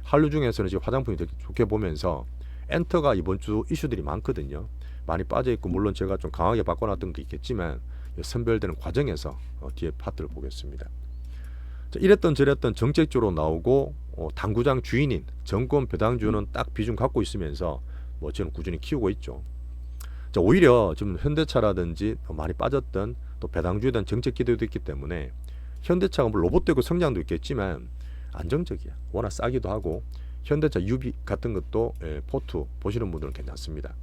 한류 중에서는 지금 화장품이 되게 좋게 보면서 엔터가 이번 주 이슈들이 많거든요. 많이 빠져 있고 물론 제가 좀 강하게 바꿔놨던 게 있겠지만 선별되는 과정에서 뒤에 파트를 보겠습니다. 자, 이랬던 저랬던 정책적으로 나오고 당구장 주인인 정권 배당주는 딱 비중 갖고 있으면서 뭐 저는 꾸준히 키우고 있죠. 자, 오히려 좀 현대차라든지 많이 빠졌던 또 배당주에 대한 정책 기대도 있기 때문에 현대차가 뭐 로봇되고 성장도 있겠지만 안정적이야. 워낙 싸기도 하고 현대차 유비 같은 것도 포트 보시는 분들은 괜찮습니다.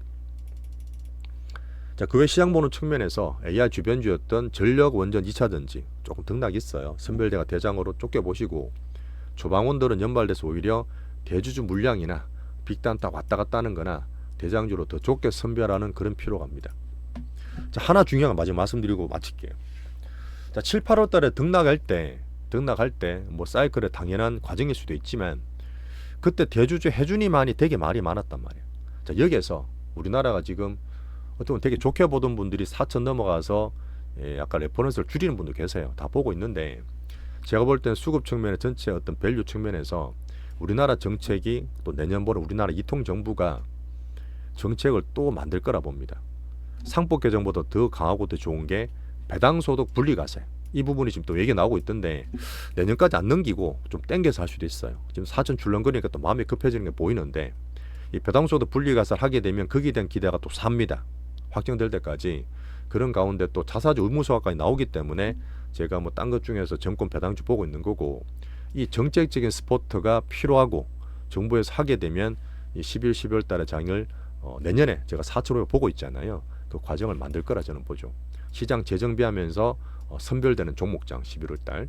자, 그 외 시장 보는 측면에서 AR 주변주였던 전력 원전 2차전지 조금 등락이 있어요. 선별대가 대장으로 쫓겨보시고 조방원들은 연발돼서 오히려 대주주 물량이나 빅단타 왔다 갔다 하는 거나 대장주로 더 좁게 선별하는 그런 필요가 합니다. 자, 하나 중요한 거 마지막 말씀드리고 마칠게요. 자, 7, 8월 달에 등락할 때 뭐 사이클의 당연한 과정일 수도 있지만 그때 대주주 해준이만이 되게 말이 많았단 말이에요. 자, 여기에서 우리나라가 지금 어떻게 보면 되게 좋게 보던 분들이 4천 넘어가서 약간 레퍼런스를 줄이는 분도 계세요. 다 보고 있는데 제가 볼 때는 수급 측면의 전체 어떤 밸류 측면에서 우리나라 정책이 또 내년보다 우리나라 이통 정부가 정책을 또 만들 거라 봅니다. 상법 개정보다 더 강하고 더 좋은 게 배당소득 분리과세. 이 부분이 지금 또 얘기 나오고 있던데 내년까지 안 넘기고 좀 땡겨서 할 수도 있어요. 지금 4천 줄렁거리니까 또 마음이 급해지는 게 보이는데 이 배당소득 분리과세를 하게 되면 거기에 대한 기대가 또 삽니다. 확정될 때까지. 그런 가운데 또 자사주 의무소각까지 나오기 때문에 제가 뭐 딴 것 중에서 정권 배당주 보고 있는 거고 이 정책적인 스포트가 필요하고 정부에서 하게 되면 이 11, 12월 달에 장을 내년에 제가 4천호에 보고 있잖아요. 그 과정을 만들 거라 저는 보죠. 시장 재정비하면서 선별되는 종목장 11월 달.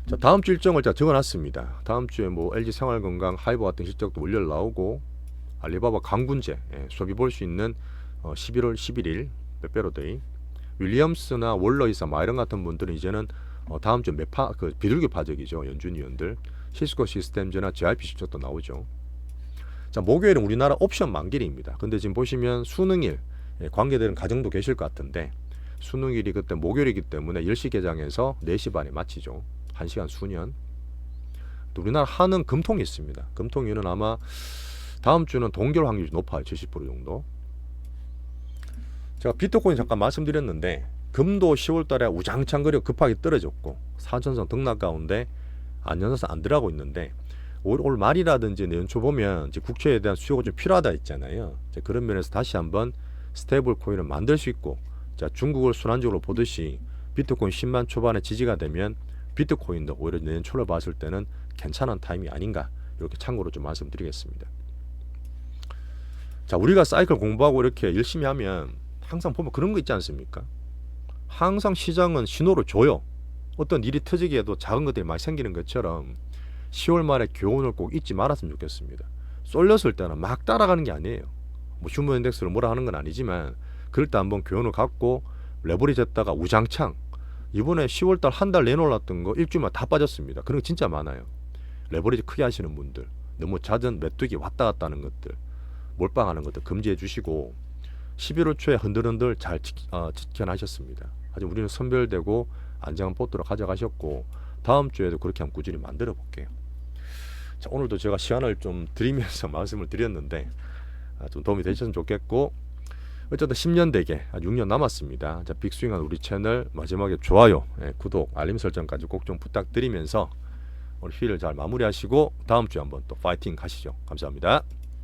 자, 다음 주 일정을 제가 적어놨습니다. 다음 주에 뭐 LG 생활건강, 하이버 같은 실적도 월요일 나오고 알리바바 강군제 소비 볼 수 있는 11월 11일 빼빼로데이. 윌리엄스나 월러이사 마이런 같은 분들은 이제는 다음 주 매파 그 비둘기 파적이죠. 연준 위원들. 시스코 시스템즈나 JYP 실적도 나오죠. 자, 목요일은 우리나라 옵션 만기일입니다. 근데 지금 보시면 수능일 관계되는 가정도 계실 것 같은데 수능일이 그때 목요일이기 때문에 10시 개장해서 4시 반에 마치죠. 1시간 수년. 또 우리나라 한은 금통이 있습니다. 금통위는 아마 다음 주는 동결 확률이 높아요. 70% 정도. 제가 비트코인 잠깐 말씀드렸는데 금도 10월 달에 우장창 거려 급하게 떨어졌고 사천선 등락 가운데 안전사서 안 들어가고 있는데 올 말이라든지 내년초 보면 이제 국채에 대한 수요가 좀 필요하다 했잖아요. 그런 면에서 다시 한번 스테이블 코인을 만들 수 있고 자, 중국을 순환적으로 보듯이 비트코인 10만 초반에 지지가 되면 비트코인도 오히려 내년 초를 봤을 때는 괜찮은 타임이 아닌가 이렇게 참고로 좀 말씀드리겠습니다. 자, 우리가 사이클 공부하고 이렇게 열심히 하면 항상 보면 그런 거 있지 않습니까? 항상 시장은 신호를 줘요. 어떤 일이 터지기에도 작은 것들이 많이 생기는 것처럼 10월 말에 교훈을 꼭 잊지 말았으면 좋겠습니다. 쏠렸을 때는 막 따라가는 게 아니에요. 뭐 휴무 인덱스를 뭐라 하는 건 아니지만 그럴 때 한번 교훈을 갖고 레버리지 했다가 우장창 이번에 10월달 한 달 내놓았던 거 일주일만 다 빠졌습니다. 그런 거 진짜 많아요. 레버리지 크게 하시는 분들 너무 잦은 메뚜기 왔다 갔다 하는 것들 몰빵하는 것들 금지해 주시고 11월 초에 흔들흔들 잘 지켜나셨습니다. 하지만 우리는 선별되고 안정한 포트로 가져가셨고 다음 주에도 그렇게 한번 꾸준히 만들어 볼게요. 자, 오늘도 제가 시간을 좀 드리면서 말씀을 드렸는데 좀 도움이 되셨으면 좋겠고 어쨌든 10년 되게 6년 남았습니다. 자, 빅스윙한 우리 채널 마지막에 좋아요, 구독, 알림 설정까지 꼭 좀 부탁드리면서 오늘 휘를 잘 마무리하시고 다음 주에 한번 또 파이팅 하시죠. 감사합니다.